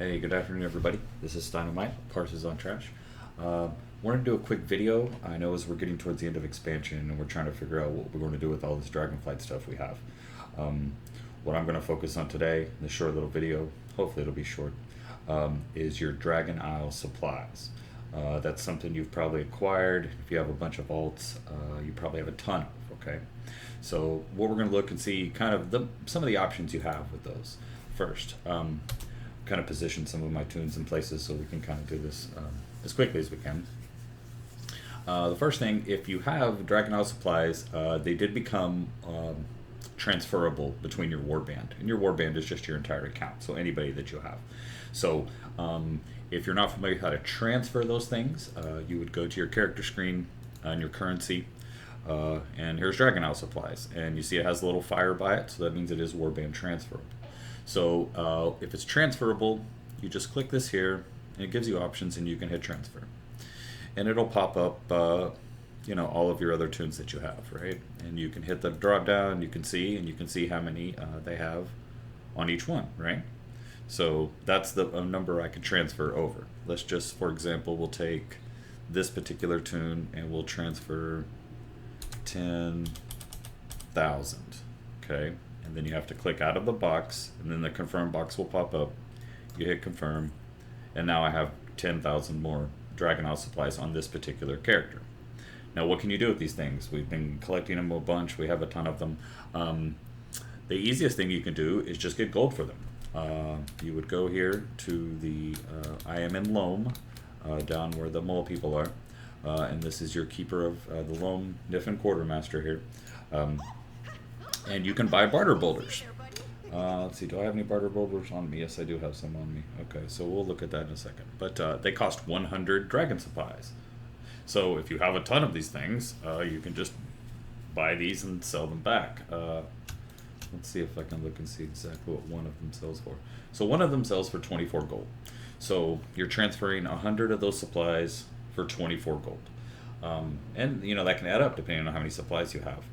Hey, good afternoon, everybody. This is Steinomite, Parses on Trash. Wanted to do a quick video. I know as we're getting towards the end of expansion and we're trying to figure out what we're going to do with all this Dragonflight stuff we have. What I'm going to focus on today, in this short little video, hopefully it'll be short, is your Dragon Isle supplies. That's something you've probably acquired. If you have a bunch of alts, you probably have a ton of, okay? So what we're going to look and see kind of some of the options you have with those first. Kind of position some of my tunes in places so we can kind of do this as quickly as we can. The first thing, if you have Dragon Isle supplies, they did become transferable between your warband, and your warband is just your entire account, so anybody that you have. So if you're not familiar with how to transfer those things, you would go to your character screen and your currency, and here's Dragon Isle supplies, and you see it has a little fire by it, so that means it is warband transferable. So if it's transferable, you just click this here, and it gives you options, and you can hit transfer, and it'll pop up all of your other tunes that you have, right? And you can hit the drop down, and you can see how many they have on each one, right? So that's the number I can transfer over. Let's just, for example, we'll take this particular tune and we'll transfer 10,000, okay? And then you have to click out of the box, and then the confirm box will pop up. You hit confirm, and now I have 10,000 more Dragon Isle supplies on this particular character. Now, what can you do with these things? We've been collecting them a bunch. We have a ton of them. The easiest thing you can do is just get gold for them. You would go here to the I am in Loam, down where the mole people are, and this is your keeper of the Loam Niffin Quartermaster here. And you can buy barter boulders. Let's see, do I have any barter boulders on me? Yes, I do have some on me. Okay, so we'll look at that in a second. But they cost 100 dragon supplies. So if you have a ton of these things, you can just buy these and sell them back. Let's see if I can look and see exactly what one of them sells for. So one of them sells for 24 gold. So you're transferring 100 of those supplies for 24 gold. And that can add up depending on how many supplies you have.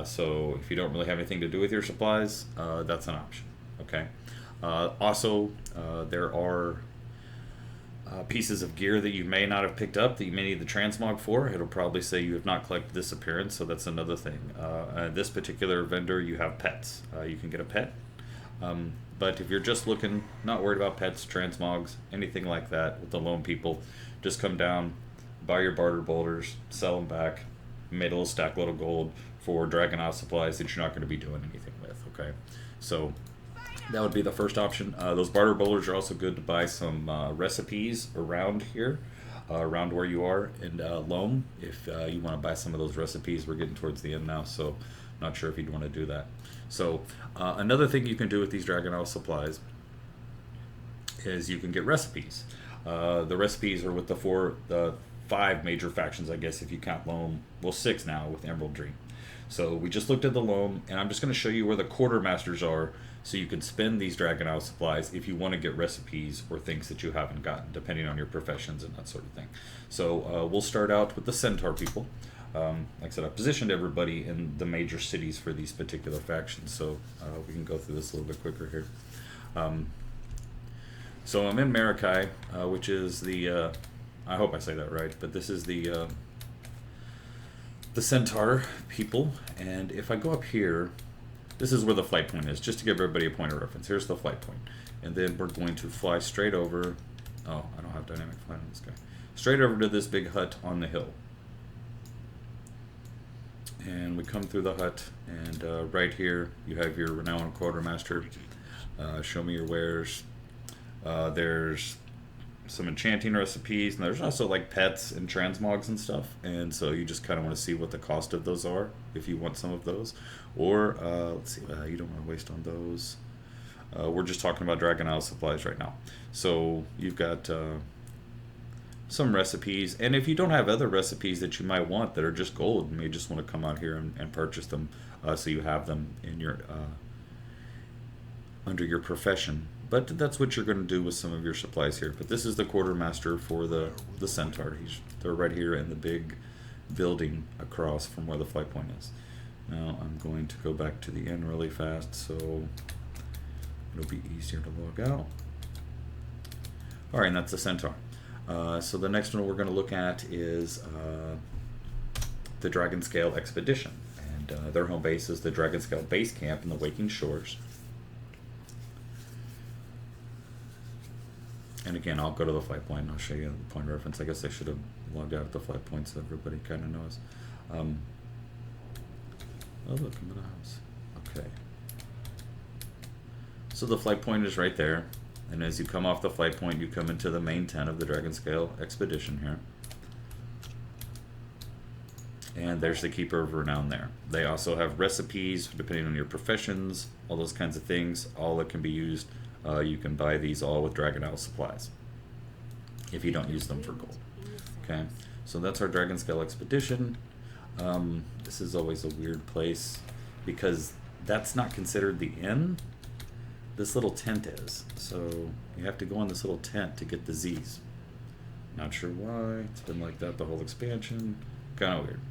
So if you don't really have anything to do with your supplies, that's an option, okay? Also, there are pieces of gear that you may not have picked up that you may need the transmog for. It'll probably say you have not collected this appearance, so that's another thing. This particular vendor, you have pets. You can get a pet. But if you're just looking, not worried about pets, transmogs, anything like that with the lone people, just come down, buy your barter boulders, sell them back, made a little stack load of gold for Dragon Isle supplies that you're not going to be doing anything with, okay? So that would be the first option. Those barter boulders are also good to buy some recipes around here, around where you are in Loam. If you want to buy some of those recipes, we're getting towards the end now, so not sure if you'd want to do that. So another thing you can do with these Dragon Isle supplies is you can get recipes. The recipes are with the 5 major factions, I guess, if you count Loam. Well, 6 now with Emerald Dream. So we just looked at the Loam, and I'm just going to show you where the quartermasters are so you can spend these Dragon Isle supplies if you want to get recipes or things that you haven't gotten, depending on your professions and that sort of thing. So we'll start out with the Centaur people. Like I said, I've positioned everybody in the major cities for these particular factions, so we can go through this a little bit quicker here. So I'm in Marikai, which is the... I hope I say that right, but this is the Centaur people, and if I go up here, this is where the flight point is, just to give everybody a point of reference. Here's the flight point, and then we're going to fly straight over. Oh, I don't have dynamic flight on this guy. Straight over to this big hut on the hill, and we come through the hut, and right here you have your renowned quartermaster. Show me your wares. There's some enchanting recipes, and there's also like pets and transmogs and stuff, and so you just kind of want to see what the cost of those are if you want some of those, or let's see, you don't want to waste on those. We're just talking about Dragon Isle supplies right now, so you've got some recipes, and if you don't have other recipes that you might want that are just gold, you may just want to come out here and purchase them, so you have them in your under your profession. But that's what you're going to do with some of your supplies here. But this is the quartermaster for the Centaur. They're right here in the big building across from where the flight point is. Now I'm going to go back to the inn really fast, so it'll be easier to log out. All right, and that's the Centaur. So the next one we're going to look at is the Dragon Scale Expedition. And their home base is the Dragon Scale Base Camp in the Waking Shores. And again, I'll go to the flight point and I'll show you the point reference. I guess I should have logged out at the flight point so everybody kind of knows. Oh, look, I'm in the house. Okay. So the flight point is right there. And as you come off the flight point, you come into the main tent of the Dragon Scale Expedition here. And there's the Keeper of Renown there. They also have recipes, depending on your professions, all those kinds of things, all that can be used. You can buy these all with Dragon Isle supplies, if you don't use them for gold. Okay, so that's our Dragon Scale Expedition. This is always a weird place, because that's not considered the inn. This little tent is. So you have to go in this little tent to get the Z's. Not sure why. It's been like that the whole expansion. Kind of weird.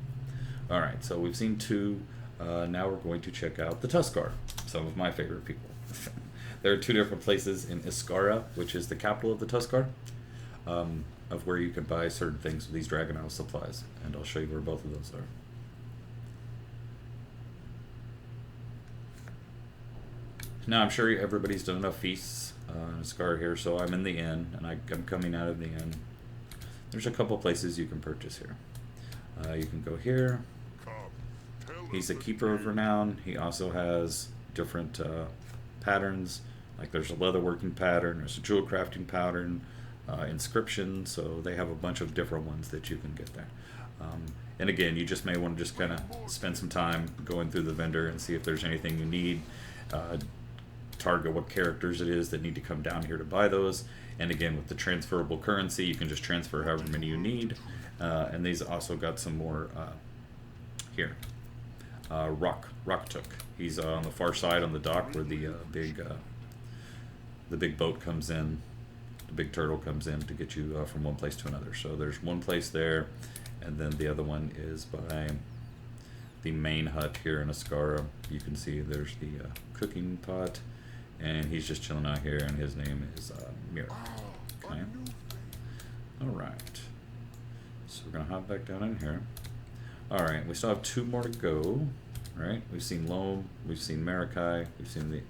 Alright, so we've seen two. Now we're going to check out the Tuscarora, some of my favorite people. There are two different places in Iskara, which is the capital of the Tuscarora, of where you can buy certain things with these Dragon Isle supplies. And I'll show you where both of those are. Now, I'm sure everybody's done enough feasts in Iskara here, so I'm in the inn, and I'm coming out of the inn. There's a couple places you can purchase here. You can go here. He's a Keeper of Renown. He also has different patterns, like there's a leatherworking pattern, there's a jewel crafting pattern, inscription, so they have a bunch of different ones that you can get there. And again, you just may want to just kind of spend some time going through the vendor and see if there's anything you need. Target what characters it is that need to come down here to buy those. And again, with the transferable currency, you can just transfer however many you need. And these also got some more here. Rocktook. He's on the far side on the dock where the big boat comes in. The big turtle comes in to get you from one place to another. So there's one place there, and then the other one is by the main hut here in Iskara. You can see there's the cooking pot, and he's just chilling out here, and his name is Mira. Okay. All right. So we're gonna hop back down in here. All right, we still have two more to go. Right? We've seen Loam, we've seen Marikai, we've seen the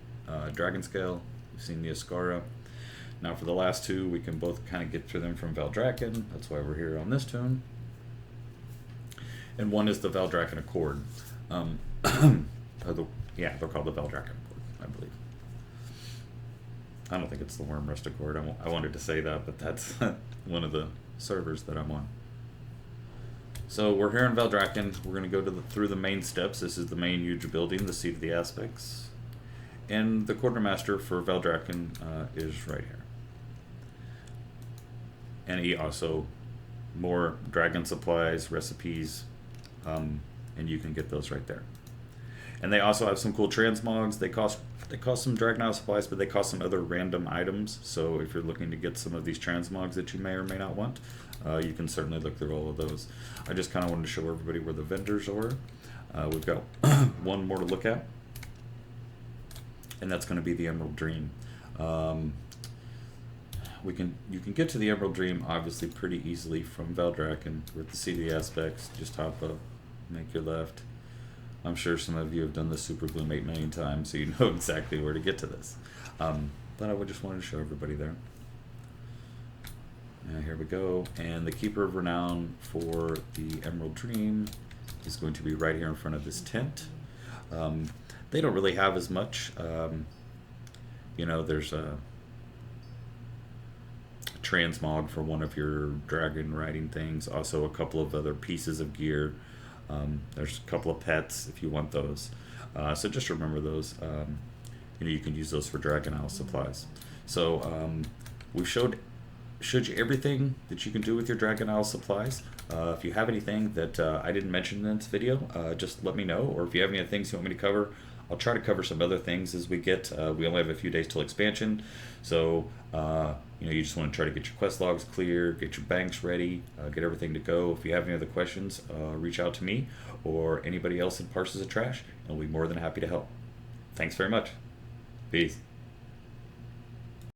Dragon Scale, we've seen the Iskara. Now for the last two, we can both kind of get through them from Valdrakken. That's why we're here on this tune. And one is the Valdrakken Accord. Yeah, they're called the Valdrakken Accord, I believe. I don't think it's the Wormrest Accord. I wanted to say that, but that's one of the servers that I'm on. So we're here in Valdrakken. We're going to go through the main steps. This is the main huge building, the seat of the aspects. And the quartermaster for Valdrakken is right here. And he also, more dragon supplies, recipes, and you can get those right there. And they also have some cool transmogs. They cost some Dragon Isle supplies, but they cost some other random items. So if you're looking to get some of these transmogs that you may or may not want, you can certainly look through all of those. I just kind of wanted to show everybody where the vendors are. We've got one more to look at, and that's going to be the Emerald Dream. You can get to the Emerald Dream obviously pretty easily from Valdrakken with the Seat of the Aspects. Just hop up, make your left. I'm sure some of you have done the Super Bloom 8 million times, so you know exactly where to get to this. But I just wanted to show everybody there. And here we go. And the Keeper of Renown for the Emerald Dream is going to be right here in front of this tent. They don't really have as much. There's a transmog for one of your dragon riding things. Also a couple of other pieces of gear. There's a couple of pets if you want those. So just remember those. You can use those for Dragon Isle supplies. So we showed you everything that you can do with your Dragon Isle supplies. If you have anything that I didn't mention in this video, just let me know. Or if you have any things you want me to cover, I'll try to cover some other things as we get. We only have a few days till expansion, so you just want to try to get your quest logs clear, get your banks ready, get everything to go. If you have any other questions, reach out to me or anybody else in Parcels of Trash, and we'll be more than happy to help. Thanks very much. Peace.